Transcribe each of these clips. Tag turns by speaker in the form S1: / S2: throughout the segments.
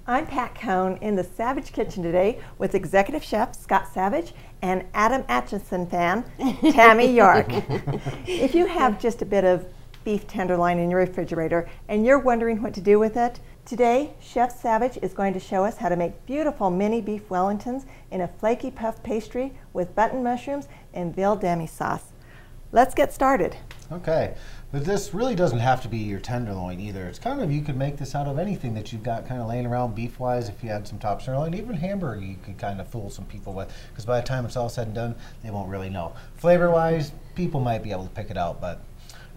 S1: I'm Pat Cohn in the Savage Kitchen today with Executive Chef Scott Savage and Adam Atchison fan, Tammy York. If you have just a bit of beef tenderloin in your refrigerator and you're wondering what to do with it, today Chef Savage is going to show us how to make beautiful mini beef Wellingtons in a flaky puff pastry with button mushrooms and veal demi sauce. Let's get started.
S2: Okay, but this really doesn't have to be your tenderloin either. It's kind of, you could make this out of anything that you've got kind of laying around beef-wise. If you had some top tenderloin, even hamburger, you could kind of fool some people with, because by the time it's all said and done, they won't really know. Flavor-wise, people might be able to pick it out, but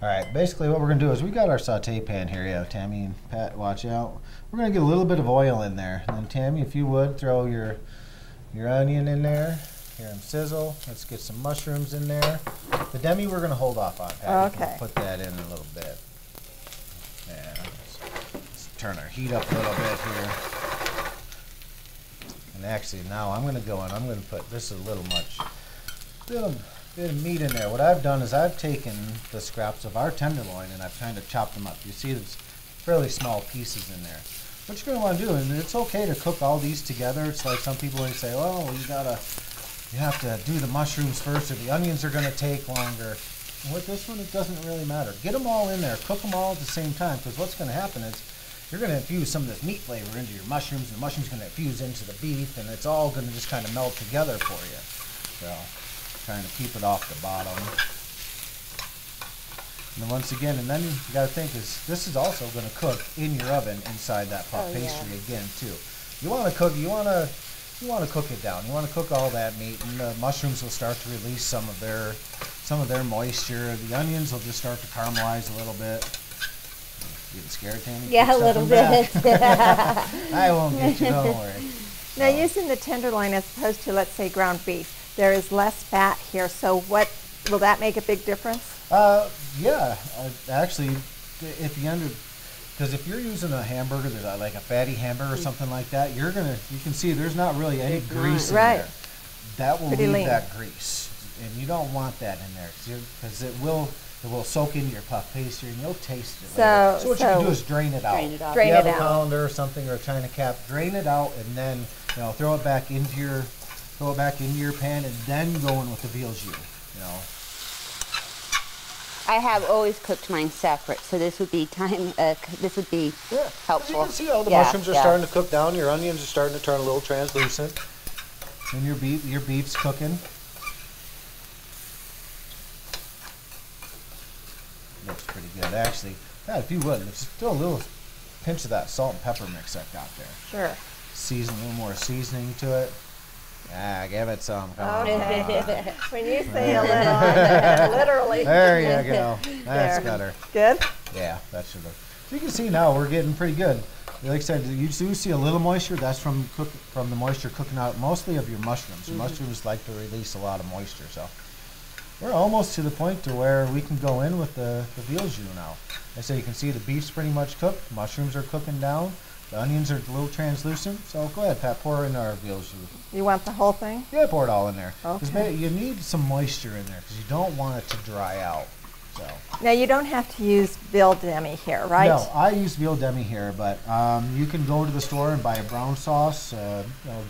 S2: all right, basically what we're going to do is we got our saute pan here. Yeah, Tammy and Pat, watch out. We're going to get a little bit of oil in there. And then Tammy, if you would, throw your onion in there. Hear them sizzle. Let's get some mushrooms in there. The demi we're going to hold off on, Pat.
S1: Okay.
S2: We'll put that in a little bit. Yeah, let's turn our heat up a little bit here. And actually now I'm going to go in. I'm going to put, this is a little much, little bit of meat in there. What I've done is I've taken the scraps of our tenderloin and I've kind of chopped them up. You see there's fairly small pieces in there. What you're going to want to do, and it's okay to cook all these together. It's like some people may say, oh, you have to do the mushrooms first or the onions are going to take longer. And with this one, it doesn't really matter. Get them all in there. Cook them all at the same time, because what's going to happen is you're going to infuse some of this meat flavor into your mushrooms, and the mushrooms are going to infuse into the beef, and it's all going to just kind of melt together for you. So, trying to keep it off the bottom. And then once again, and then you got to think is this is also going to cook in your oven inside that puff pastry again too. You want to cook. You want to cook it down. You want to cook all that meat, and the mushrooms will start to release some of their moisture. The onions will just start to caramelize a little bit. Getting scared, Tammy?
S3: Yeah, a little bit.
S2: I won't get you, don't worry.
S1: Now, using the tenderloin as opposed to, let's say, ground beef, there is less fat here. So, what will that make a big difference?
S2: Yeah, actually, if you because if you're using a hamburger, there's like a fatty hamburger or something like that, you can see there's not really any grease in there. That will leave that grease, and you don't want that in there because it will soak into your puff pastry and you'll taste it later. So what you can do is drain it out.
S3: Drain it out.
S2: If you have a colander or something or a china cap, drain it out and then throw it back into your pan and then go in with the veal jus.
S3: I have always cooked mine separate, so this would be helpful.
S2: You can see all the mushrooms are starting to cook down. Your onions are starting to turn a little translucent, and your beef's cooking. Looks pretty good, actually. Yeah, if you would, let's throw a little pinch of that salt and pepper mix I got there.
S1: Sure.
S2: Season a little more seasoning to it. Ah, give it some.
S1: Okay. When you say a little, I mean literally.
S2: There you go. That's better.
S1: Good?
S2: Yeah, that should have. So you can see now we're getting pretty good. Like I said, you do see a little moisture. That's from the moisture cooking out mostly of your mushrooms. Your mushrooms like to release a lot of moisture. So we're almost to the point to where we can go in with the veal jus now. Like I say, you can see the beef's pretty much cooked. Mushrooms are cooking down. The onions are a little translucent, so go ahead, Pat, pour in our veal jus.
S1: You want the whole thing?
S2: Yeah, pour it all in there.
S1: Okay.
S2: You need some moisture in there because you don't want it to dry out. So.
S1: Now, you don't have to use veal demi here, right?
S2: No, I use veal demi here, but you can go to the store and buy a brown sauce,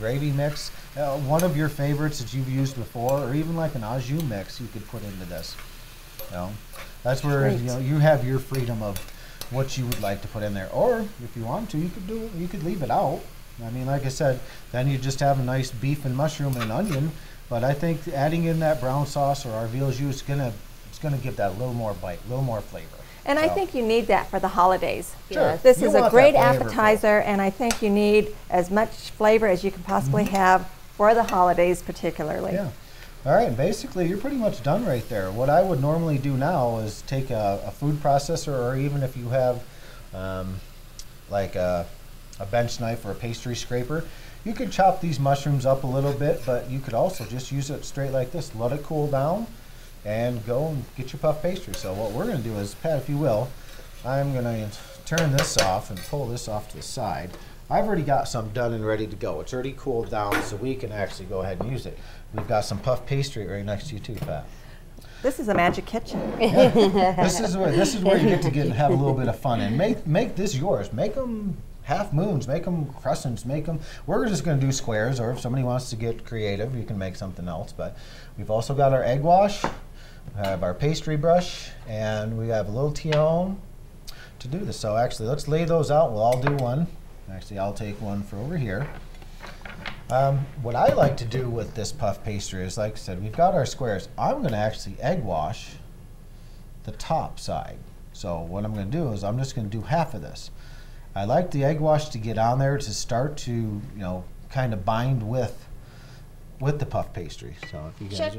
S2: gravy mix, one of your favorites that you've used before, or even like an au jus mix you could put into this. That's where you have your freedom of what you would like to put in there, or if you want to, you could leave it out. I mean, like I said, then you just have a nice beef and mushroom and onion. But I think adding in that brown sauce or our veal jus it's gonna give that a little more bite, a little more flavor.
S1: And I think you need that for the holidays.
S2: Sure.
S1: This is a great appetizer, and I think you need as much flavor as you can possibly have for the holidays, particularly.
S2: Yeah. All right, basically you're pretty much done right there. What I would normally do now is take a food processor, or even if you have like a bench knife or a pastry scraper, you could chop these mushrooms up a little bit, but you could also just use it straight like this. Let it cool down and go and get your puff pastry. So what we're going to do is, Pat, if you will, I'm going to turn this off and pull this off to the side. I've already got some done and ready to go. It's already cooled down, so we can actually go ahead and use it. We've got some puff pastry right next to you too, Pat.
S1: This is a magic kitchen.
S2: Yeah. This is where you get to have a little bit of fun, and make this yours. Make them half moons, make them crescents, make them. We're just going to do squares, or if somebody wants to get creative, you can make something else. But we've also got our egg wash, we have our pastry brush, and we have a little Tione to do this. So actually, let's lay those out. We'll all do one. Actually, I'll take one for over here. What I like to do with this puff pastry is, like I said, we've got our squares. I'm going to actually egg wash the top side. So what I'm going to do is I'm just going to do half of this. I like the egg wash to get on there to start to, kind of bind with the puff pastry. So if you guys
S3: Chef,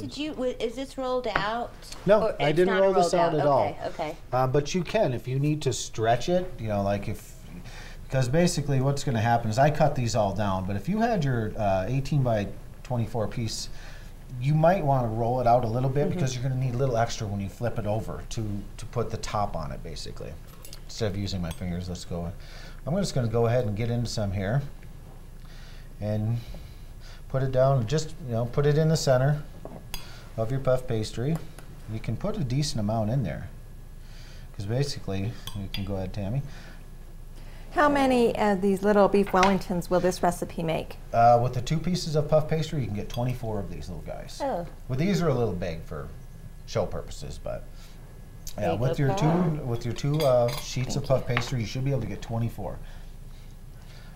S3: is this rolled out?
S2: No,
S3: Or
S2: I
S3: it's
S2: didn't
S3: not
S2: roll this
S3: rolled
S2: out at all.
S3: Okay.
S2: But you can if you need to stretch it. Because basically what's going to happen is I cut these all down. But if you had your 18 by 24 piece, you might want to roll it out a little bit because you're going to need a little extra when you flip it over to put the top on it, basically. Instead of using my fingers, let's go. I'm just going to go ahead and get into some here and put it down. Just put it in the center of your puff pastry. You can put a decent amount in there because basically, you can go ahead, Tammy.
S1: How many of these little beef Wellingtons will this recipe make?
S2: With the 2 pieces of puff pastry, you can get 24 of these little guys.
S3: Oh.
S2: Well, these are a little big for show purposes, but yeah,
S3: There
S2: with
S3: you
S2: your
S3: go.
S2: two sheets of puff pastry, you should be able to get 24.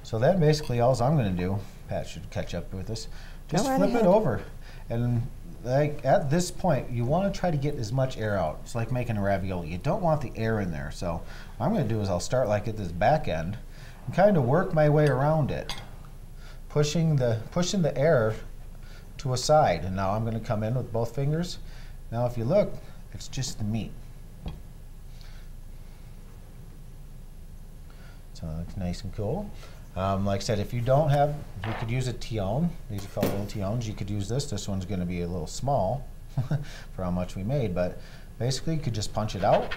S2: So then basically all I'm going to do, Pat should catch up with us, just
S1: right
S2: flip it
S1: ahead.
S2: over. And like at this point, you want to try to get as much air out. It's like making a ravioli. You don't want the air in there. So what I'm going to do is I'll start like at this back end and kind of work my way around it, pushing the air to a side. And now I'm going to come in with both fingers. Now if you look, it's just the meat. So it's nice and cool. Like I said, if you don't have, you could use a Tione. These are called little Tiones. You could use this. This one's going to be a little small for how much we made, but basically you could just punch it out.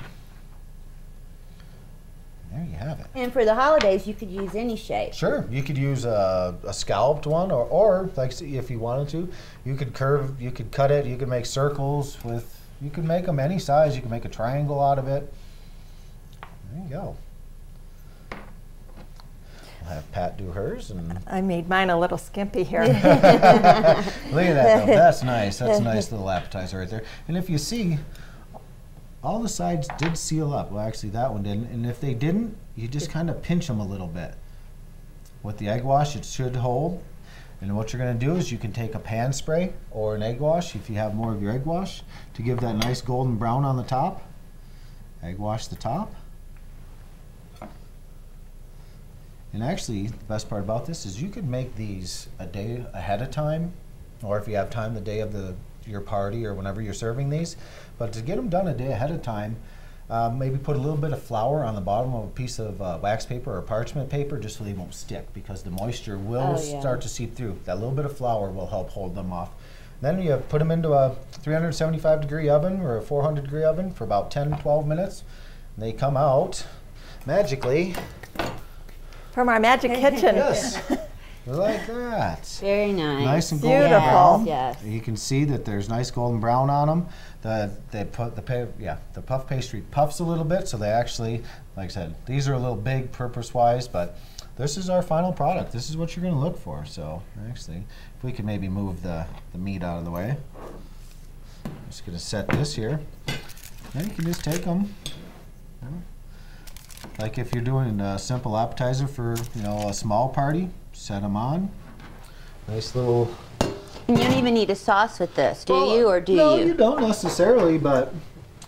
S2: There you have it.
S3: And for the holidays, you could use any shape.
S2: Sure, you could use a scalloped one, or like if you wanted to, you could curve, you could cut it, you could make circles with, you could make them any size. You can make a triangle out of it. There you go. I'll have Pat do hers, and
S1: I made mine a little skimpy here.
S2: look at that though. That's nice. That's a nice little appetizer right there. And if you see, all the sides did seal up. Well, actually that one didn't. And if they didn't, you just kind of pinch them a little bit. With the egg wash, it should hold. And what you're going to do is you can take a pan spray or an egg wash if you have more of your egg wash to give that nice golden brown on the top. Egg wash the top. And actually, the best part about this is you could make these a day ahead of time, or if you have time the day of your party or whenever you're serving these. But to get them done a day ahead of time, maybe put a little bit of flour on the bottom of a piece of wax paper or parchment paper just so they won't stick, because the moisture will start to seep through. That little bit of flour will help hold them off. Then you put them into a 375 degree oven or a 400 degree oven for about 10-12 minutes. And they come out magically
S1: From our magic kitchen.
S2: Yes, like that.
S3: Very nice.
S2: Nice and
S1: Beautiful.
S2: golden brown.
S3: Yes.
S2: You can see that there's nice golden brown on them. The puff pastry puffs a little bit, so they actually, like I said, these are a little big purpose-wise, but this is our final product. This is what you're going to look for. So actually, if we could maybe move the meat out of the way. I'm just going to set this here. Then you can just take them. Like if you're doing a simple appetizer for a small party, set them on. Nice little.
S3: And you don't even need a sauce with this, do you, or do
S2: no,
S3: you?
S2: No, you don't necessarily, but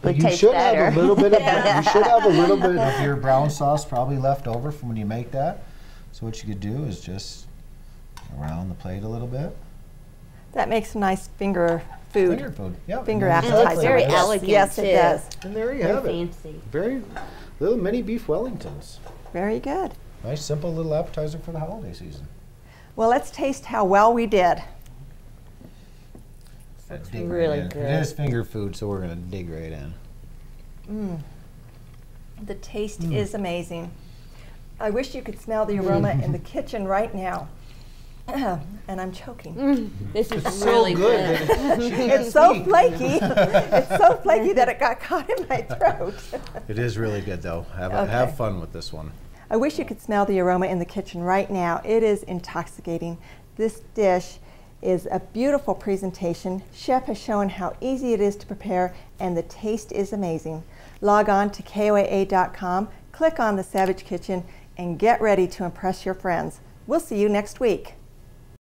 S3: Would
S2: you
S3: taste
S2: should
S3: better.
S2: have a little bit of you should have a little bit of your brown sauce probably left over from when you make that. So what you could do is just around the plate a little bit.
S1: That makes a nice finger food.
S2: Finger food, yeah.
S1: Finger
S3: And it
S1: appetizer.
S3: looks very
S1: Yes.
S3: elegant,
S1: Yes,
S3: too.
S1: it does.
S2: And there you
S3: Very
S2: have it.
S3: fancy.
S2: Very little mini beef Wellingtons.
S1: Very good.
S2: Nice simple little appetizer for the holiday season.
S1: Well, let's taste how well we did.
S3: Looks
S2: Dig
S3: really
S2: right in.
S3: good.
S2: It is finger food, so we're going to dig right in.
S1: The taste is amazing. I wish you could smell the aroma in the kitchen right now. And I'm choking.
S3: This is
S2: It's
S3: really
S2: so
S3: good.
S2: good. She can't
S1: It's so
S2: speak.
S1: flaky. It's so flaky that it got caught in my throat.
S2: It is really good though.
S1: Okay.
S2: Have fun with this one.
S1: I wish you could smell the aroma in the kitchen right now. It is intoxicating. This dish is a beautiful presentation. Chef has shown how easy it is to prepare, and the taste is amazing. Log on to KOAA.com, click on the Savage Kitchen, and get ready to impress your friends. We'll see you next week.